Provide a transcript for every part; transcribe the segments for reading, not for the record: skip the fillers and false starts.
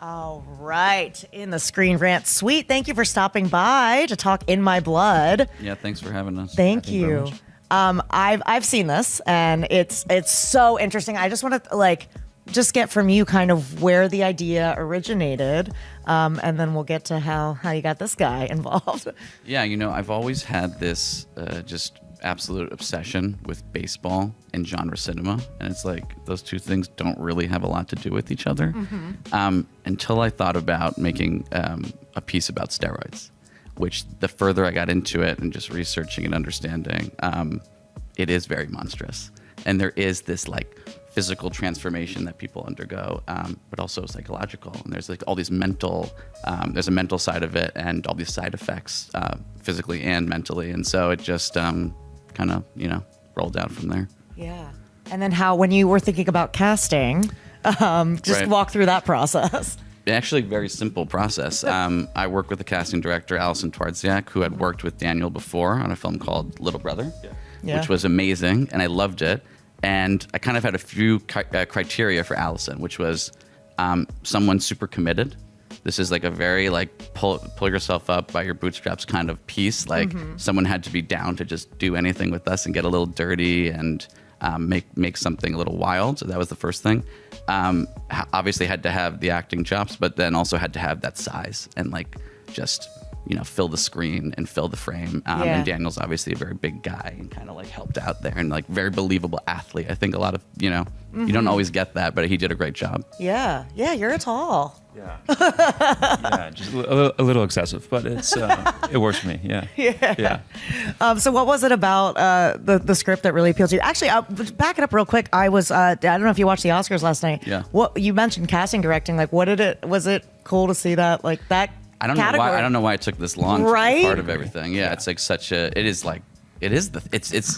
All right, in the ScreenRant suite. Thank you for stopping by to talk In My Blood. Yeah, thanks for having us. Thank you. I've seen this, and it's so interesting. I just want to just get from you kind of where the idea originated, and then we'll get to how you got this guy involved. Yeah, I've always had this just absolute obsession with baseball and genre cinema, and it's like those two things don't really have a lot to do with each other. Until I thought about making a piece about steroids, which the further I got into it and just researching and understanding, it is very monstrous, and there is this physical transformation that people undergo, but also psychological, and there's all these there's a mental side of it and all these side effects, physically and mentally, and so it just kind of rolled down from there. Yeah. And then when you were thinking about casting, just walk through that process. Actually, very simple process. I work with the casting director, Alison Twardziak, who had worked with Daniel before on a film called Little Brother, which was amazing, and I loved it. And I kind of had a few criteria for Alison, which was someone super committed. This is a very pull yourself up by your bootstraps kind of piece. Someone had to be down to just do anything with us and get a little dirty and make something a little wild. So that was the first thing. Obviously had to have the acting chops, but then also had to have that size and just fill the screen and fill the frame. And Daniel's obviously a very big guy and kind of helped out there and very believable athlete. I think a lot of you don't always get that, but he did a great job. Yeah, you're tall. Yeah, yeah, just a little excessive, but it works for me. Yeah. So what was it about the script that really appealed to you? Actually, I'll back it up real quick. I don't know if you watched the Oscars last night. Yeah. What you mentioned casting directing? Was it cool to see that that? I don't know why it took this long to be part of everything. Yeah, it's it's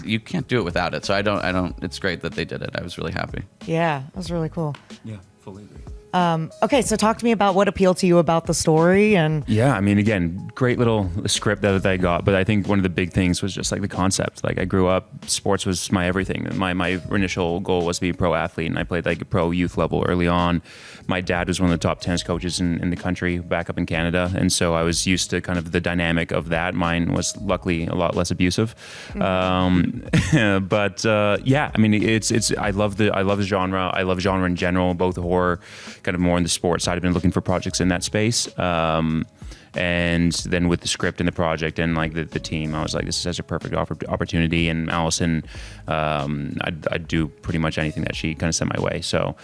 you can't do it without it. So I don't. It's great that they did it. I was really happy. Yeah, it was really cool. Yeah, fully agree. Okay, so talk to me about what appealed to you about the story. And yeah, I mean, again, great little script that I got, but I think one of the big things was just the concept. I grew up, sports was my everything. My initial goal was to be a pro athlete, and I played pro youth level early on. My dad was one of the top tennis coaches in the country back up in Canada, and so I was used to kind of the dynamic of that. Mine was luckily a lot less abusive. But yeah, I mean, I love the genre. I love genre in general, both horror, kind of more on the sports side. I've been looking for projects in that space. And then with the script and the project and the team, I was this is such a perfect opportunity. And Alison, I'd do pretty much anything that she kind of sent my way. So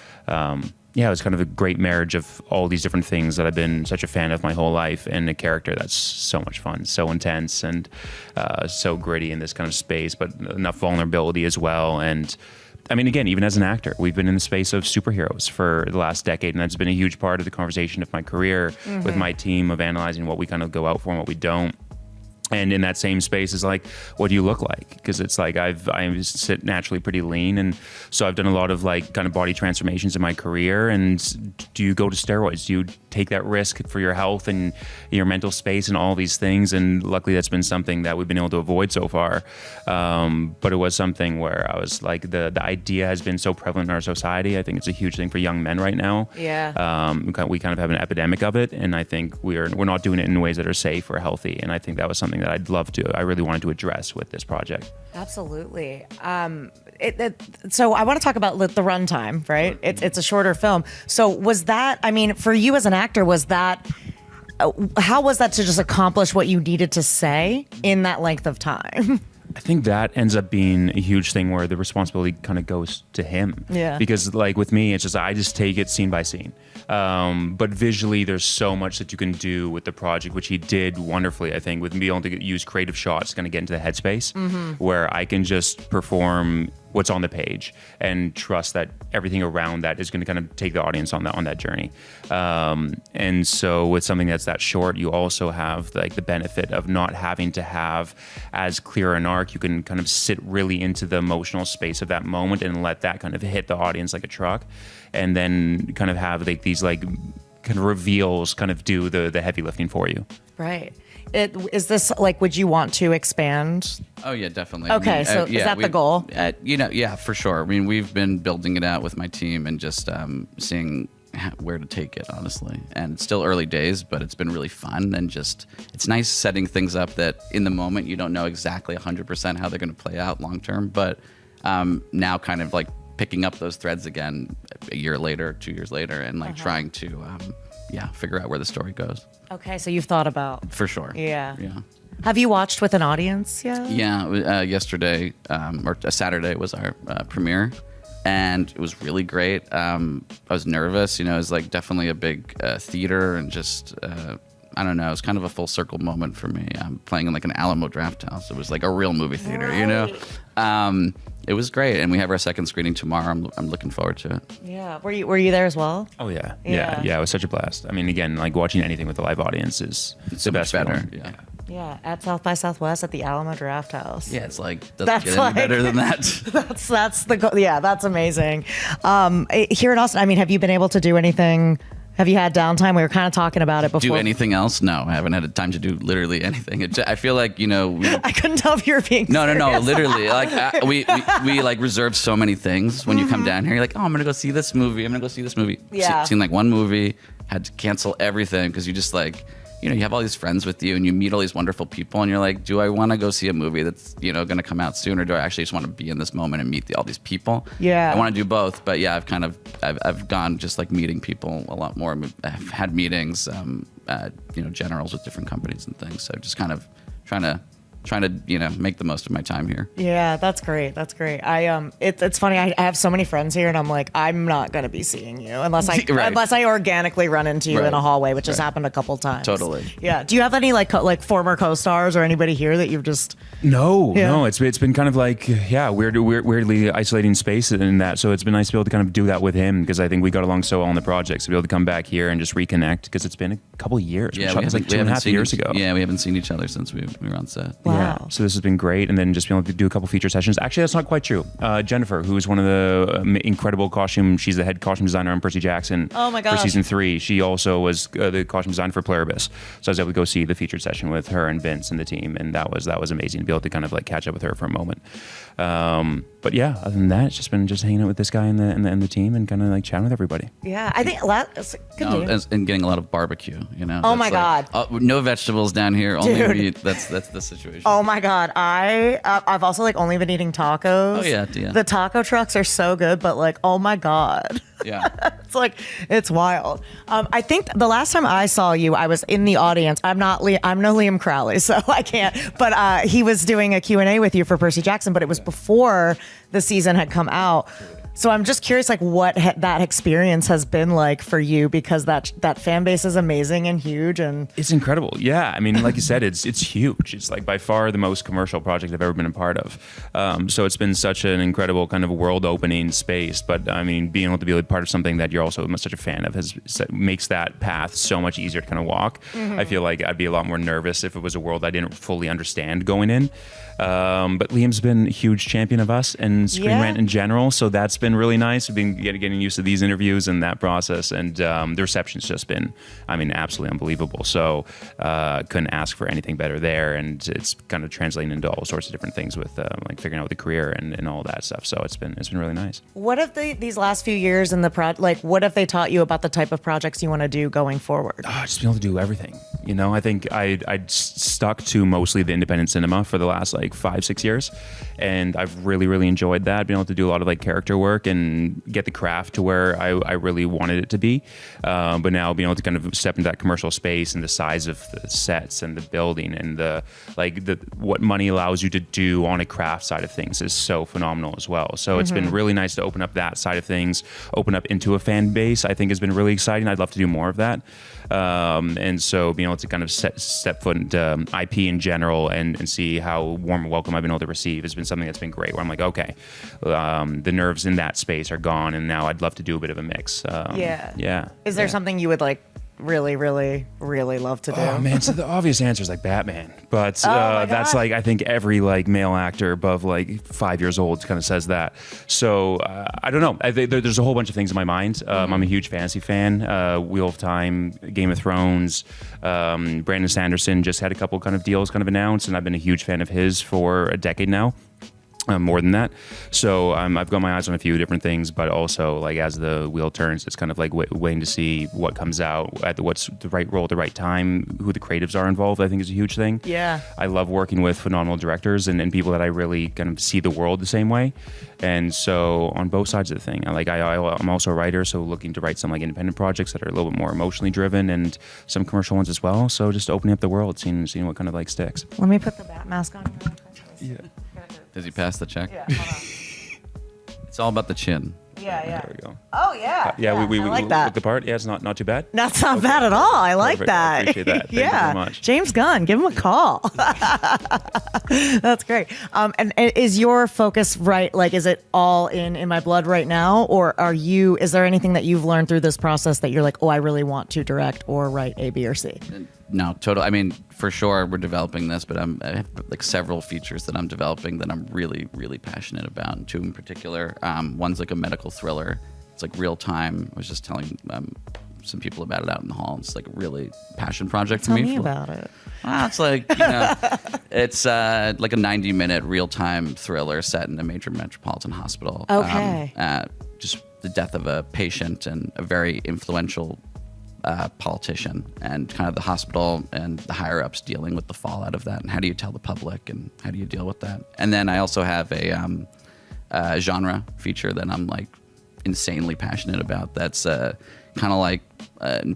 yeah, it was kind of a great marriage of all these different things that I've been such a fan of my whole life, and a character that's so much fun, so intense, and so gritty in this kind of space, but enough vulnerability as well. And I mean, again, even as an actor, we've been in the space of superheroes for the last decade, and that's been a huge part of the conversation of my career with my team, of analyzing what we kind of go out for and what we don't. And in that same space is what do you look like? Because it's I sit naturally pretty lean, and so I've done a lot of kind of body transformations in my career. And do you go to steroids? Do you take that risk for your health and your mental space and all these things? And luckily, that's been something that we've been able to avoid so far. But it was something where I was the idea has been so prevalent in our society. I think it's a huge thing for young men right now. Yeah. We kind of have an epidemic of it, and I think we're not doing it in ways that are safe or healthy. And I think that was something that I really wanted to address with this project. Absolutely. So I want to talk about the runtime, right? It's a shorter film. So was that, I mean, for you as an actor, how was that to just accomplish what you needed to say in that length of time? I think that ends up being a huge thing where the responsibility kind of goes to him. Yeah. Because with me, it's just I just take it scene by scene. But visually, there's so much that you can do with the project, which he did wonderfully, I think, with me able to use creative shots, kind of get into the headspace where I can just perform what's on the page and trust that everything around that is going to kind of take the audience on that journey. And so with something that's that short, you also have the benefit of not having to have as clear an arc. You can kind of sit really into the emotional space of that moment and let that kind of hit the audience like a truck, and then kind of have these kind of reveals kind of do the heavy lifting for you. Right. Is this would you want to expand? Oh yeah, definitely. Okay, so is that the goal? Yeah, for sure. I mean, we've been building it out with my team and just seeing where to take it, honestly. And it's still early days, but it's been really fun, and just it's nice setting things up that in the moment you don't know exactly 100% how they're going to play out long term, but now kind of like picking up those threads again a year later, 2 years later, and like trying to figure out where the story goes. Okay, so you've thought about. For sure. Yeah. Yeah. Have you watched with an audience yet? Yeah, yesterday or Saturday was our premiere, and it was really great. I was nervous, it was like definitely a big theater, and just I don't know, it was kind of a full circle moment for me. I'm playing in like an Alamo Draft House. It was like a real movie theater, It was great, and we have our second screening tomorrow. I'm looking forward to it. Yeah. Were you there as well? Oh yeah. Yeah. It was such a blast. I mean, again, like watching anything with a live audience is the best better. feeling. Yeah. Yeah, at South by Southwest at the Alamo Draft House. Yeah, it's like doesn't That's get any better than that. That's amazing. Here in Austin, I mean, have you been able to do anything? Have you had downtime? We were kind of talking about it before. Do anything else? No, I haven't had time to do literally anything. I feel like I couldn't tell if you were being No, serious. literally. Like we like reserve so many things when you come down here. You're like, oh, I'm gonna go see this movie. Yeah. Seen like one movie, had to cancel everything because you just like, you have all these friends with you and you meet all these wonderful people, and you're like, do I want to go see a movie that's gonna come out soon, or do I actually just want to be in this moment and meet all these people? Yeah. I want to do both, but yeah, I've gone just like meeting people a lot more. I've had meetings, generals with different companies and things. So just kind of trying to make the most of my time here. Yeah, that's great. That's great. It's funny. I have so many friends here, and I'm like, I'm not going to be seeing you unless I Right. unless I organically run into you Right. in a hallway, which has Right. happened a couple times. Totally. Yeah. Do you have any like former co-stars or anybody here that you've just? No, Yeah. no, it's been kind of like weirdly isolating space in that. So it's been nice to be able to kind of do that with him, because I think we got along so well on the project. So be able to come back here and just reconnect, because it's been a couple of years. Yeah, it was like 2.5 years ago. Yeah, we haven't seen each other since we were on set. Wow. Yeah, so this has been great, and then just being able to do a couple feature sessions. Actually, that's not quite true. Jennifer, who is one of the incredible she's the head costume designer on Percy Jackson. Oh my For gosh. season 3, she also was the costume designer for Pluribus. So I was able to go see the featured session with her and Vince and the team, and that was amazing to be able to kind of like catch up with her for a moment. But yeah, other than that, it's just been hanging out with this guy and the team, and kind of like chatting with everybody. Yeah, I think And getting a lot of barbecue. Oh my God. No vegetables down here. Only Dude. meat. That's the situation. Oh my God, I've also like only been eating tacos. Oh, yeah. The taco trucks are so good, but like, oh my God. Yeah. It's wild. I think the last time I saw you, I was in the audience. I'm no Liam Crowley, so I can't. But he was doing a Q&A with you for Percy Jackson, but it was before the season had come out. So I'm just curious, like, what that experience has been like for you, because that fan base is amazing and huge, and It's incredible. Yeah. I mean, like you said, it's huge. It's like by far the most commercial project I've ever been a part of. So it's been such an incredible kind of world opening space. But I mean, being able to be a part of something that you're also such a fan of makes that path so much easier to kind of walk. I feel like I'd be a lot more nervous if it was a world I didn't fully understand going in. But Liam's been a huge champion of us and ScreenRant in general. So that's been really nice. We've been getting used to these interviews and that process. And the reception's just been, I mean, absolutely unbelievable. So couldn't ask for anything better there. And it's kind of translating into all sorts of different things with like figuring out the career and all that stuff. So it's been really nice. what have these last few years in the what have they taught you about the type of projects you want to do going forward? Just being able to do everything. I think I'd stuck to mostly the independent cinema for the last like 5-6 years, and I've really enjoyed that, being able to do a lot of like character work and get the craft to where I really wanted it to be. But now being able to kind of step into that commercial space and the size of the sets and the building and what money allows you to do on a craft side of things is so phenomenal as well. So it's been really nice to open up that side of things, open up into a fan base. I think has been really exciting. I'd love to do more of that. And so being able to kind of step foot into IP in general and see how warm and welcome I've been able to receive has been something that's been great, where I'm like, okay, the nerves in that space are gone, and now I'd love to do a bit of a mix. Yeah. Is there something you would like really love to do? Oh man, so the obvious answer is like Batman, but my that's God. like I think every like male actor above like 5 years old kind of says that. So I don't know. I think there's a whole bunch of things in my mind. I'm a huge fantasy fan. Wheel of Time, Game of Thrones. Brandon Sanderson just had a couple kind of deals kind of announced, and I've been a huge fan of his for a decade now. more than that. So I've got my eyes on a few different things, but also like as the wheel turns, it's kind of like waiting to see what comes out at what's the right role at the right time, who the creatives are involved, I think is a huge thing. Yeah. I love working with phenomenal directors and people that I really kind of see the world the same way. And so on both sides of the thing, I'm also a writer, so looking to write some like independent projects that are a little bit more emotionally driven and some commercial ones as well. So just opening up the world, seeing what kind of like sticks. Let me put the bat mask on. Yeah. Does he pass the check? Yeah, hold on. It's all about the chin. Yeah. There we go. Oh, yeah. We I like that. looked the part. Yeah, it's not too bad. That's not bad at all. I like Perfect. that. I appreciate that. Thank you very much. James Gunn, give him a call. That's great. And is your focus right? Like, is it all in my blood right now? Or is there anything that you've learned through this process that you're like, oh, I really want to direct or write A, B, or C? No, total. I mean, for sure, we're developing this, but I have like several features that I'm developing that I'm really, really passionate about. Two in particular. One's like a medical thriller. It's like real time. I was just telling some people about it out in the hall. It's like a really passion project for me. Tell me about it. It's like, it's like a 90-minute real time thriller set in a major metropolitan hospital. Okay. Just the death of a patient and a very influential politician, and kind of the hospital and the higher ups dealing with the fallout of that, and how do you tell the public and how do you deal with that. And then I also have a genre feature that I'm like insanely passionate about. That's kind of like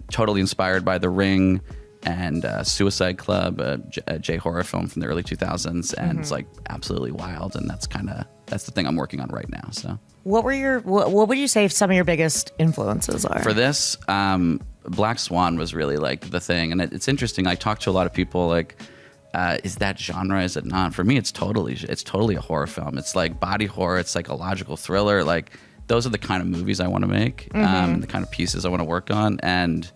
totally inspired by The Ring and Suicide Club, a J horror film from the early 2000s, and it's like absolutely wild. And that's the thing I'm working on right now. So what would you say some of your biggest influences are for this? Black Swan was really like the thing, and it's interesting. I talk to a lot of people like, is that genre? Is it not? For me, it's totally a horror film. It's like body horror. It's psychological thriller. Like those are the kind of movies I want to make, the kind of pieces I want to work on, and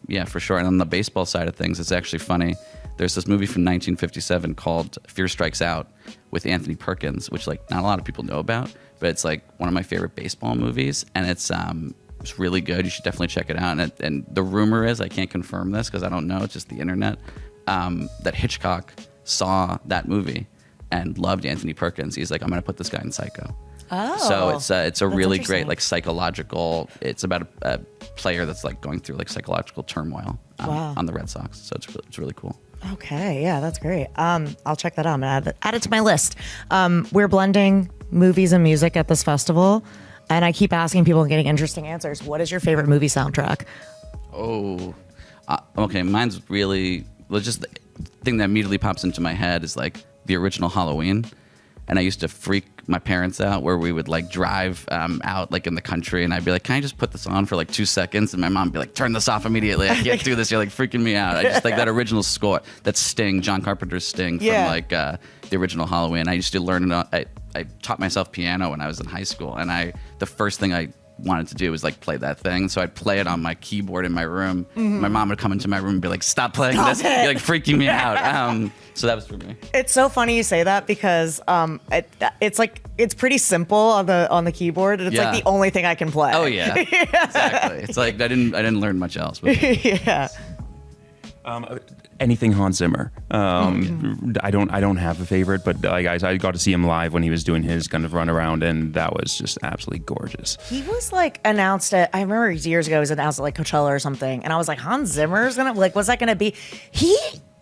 yeah, for sure. And on the baseball side of things, it's actually funny. There's this movie from 1957 called Fear Strikes Out with Anthony Perkins, which like not a lot of people know about, but it's like one of my favorite baseball movies, and it's really good. You should definitely check it out. And the rumor is, I can't confirm this because I don't know, it's just the internet, that Hitchcock saw that movie and loved Anthony Perkins. He's like, I'm going to put this guy in Psycho. Oh, So it's a really great like psychological. It's about a player that's like going through like psychological turmoil on the Red Sox. So it's really cool. Okay, yeah, that's great. I'll check that out. I'm gonna add it to my list. We're blending movies and music at this festival, and I keep asking people and getting interesting answers. What is your favorite movie soundtrack? Oh, okay. Mine's really just the thing that immediately pops into my head is like the original Halloween. And I used to freak my parents out where we would like drive out like in the country, and I'd be like, can I just put this on for like 2 seconds? And my mom would be like, turn this off immediately. I can't do this. You're like freaking me out. I just like that original score, that Sting, John Carpenter's Sting from like the original Halloween. I used to learn it. I taught myself piano when I was in high school, and the first thing I wanted to do was like play that thing. So I'd play it on my keyboard in my room. My mom would come into my room and be like, stop playing this. You're like freaking me out. So that was for me. It's so funny you say that because it's like it's pretty simple on the keyboard. It's like the only thing I can play. Oh yeah. Exactly. It's like I didn't learn much else. But Yeah. Anything Hans Zimmer. I don't have a favorite, but like I got to see him live when he was doing his kind of run around, and that was just absolutely gorgeous. He was like announced at, I remember years ago he was announced at like Coachella or something, and I was like, Hans Zimmer's gonna, like, what's that gonna be?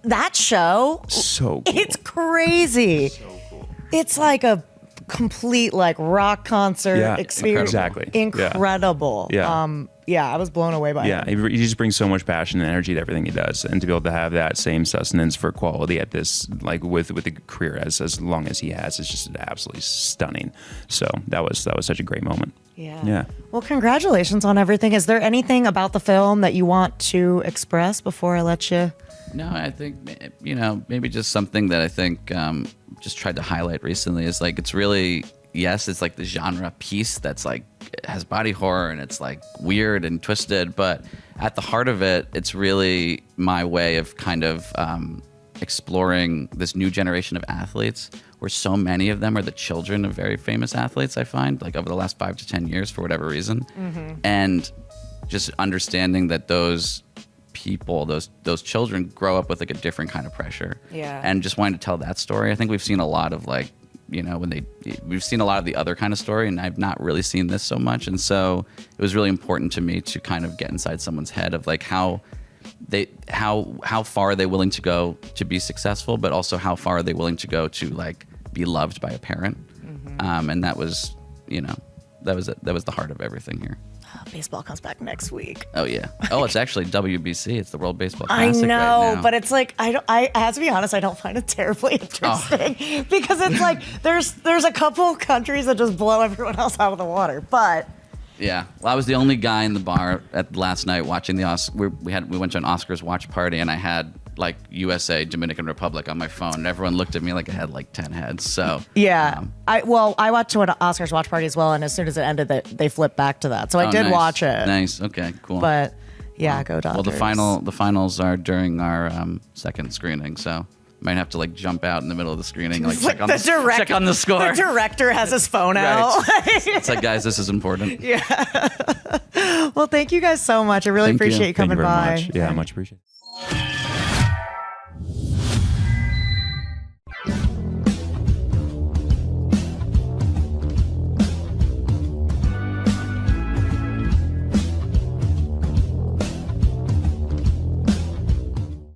That show, So cool. it's crazy. So cool. It's like a complete like rock concert experience. Exactly. Incredible. Yeah. I was blown away by it. He just brings so much passion and energy to everything he does, and to be able to have that same sustenance for quality at this, like with a career as long as he has, is just absolutely stunning. So that was such a great moment. Yeah. Well, congratulations on everything. Is there anything about the film that you want to express before I let you? No, I think, maybe just something that I think just tried to highlight recently is like, it's really, yes, it's like the genre piece that's like, it has body horror and it's like weird and twisted, but at the heart of it, it's really my way of kind of exploring this new generation of athletes, where so many of them are the children of very famous athletes, I find, like over the last 5 to 10 years for whatever reason. And just understanding that those people, those children grow up with like a different kind of pressure. Yeah. And just wanting to tell that story. I think we've seen a lot of like you know, we've seen a lot of the other kind of story, and I've not really seen this so much. And so it was really important to me to kind of get inside someone's head of like how far are they willing to go to be successful, but also how far are they willing to go to like be loved by a parent. And that was, you know, that was the heart of everything here. Baseball comes back next week. Oh yeah. Oh, it's actually WBC. It's the World Baseball I Classic know, right now. but it's like I have to be honest, I don't find it terribly interesting because it's like there's a couple countries that just blow everyone else out of the water. But yeah, well, I was the only guy in the bar at last night watching the we went to an Oscars watch party, and I had like USA Dominican Republic on my phone, and everyone looked at me like I had like 10 heads. So yeah, I went to an Oscars watch party as well, and as soon as it ended, they flipped back to that. So I did nice. watch it. Nice. Okay. Cool. But yeah, go Dodgers. Well, the finals are during our second screening, so might have to like jump out in the middle of the screening, like check on the score. The director has his phone out. It's like, guys, this is important. Yeah. Well, thank you guys so much. I really appreciate you coming Thank you very by. much. Yeah, much appreciated.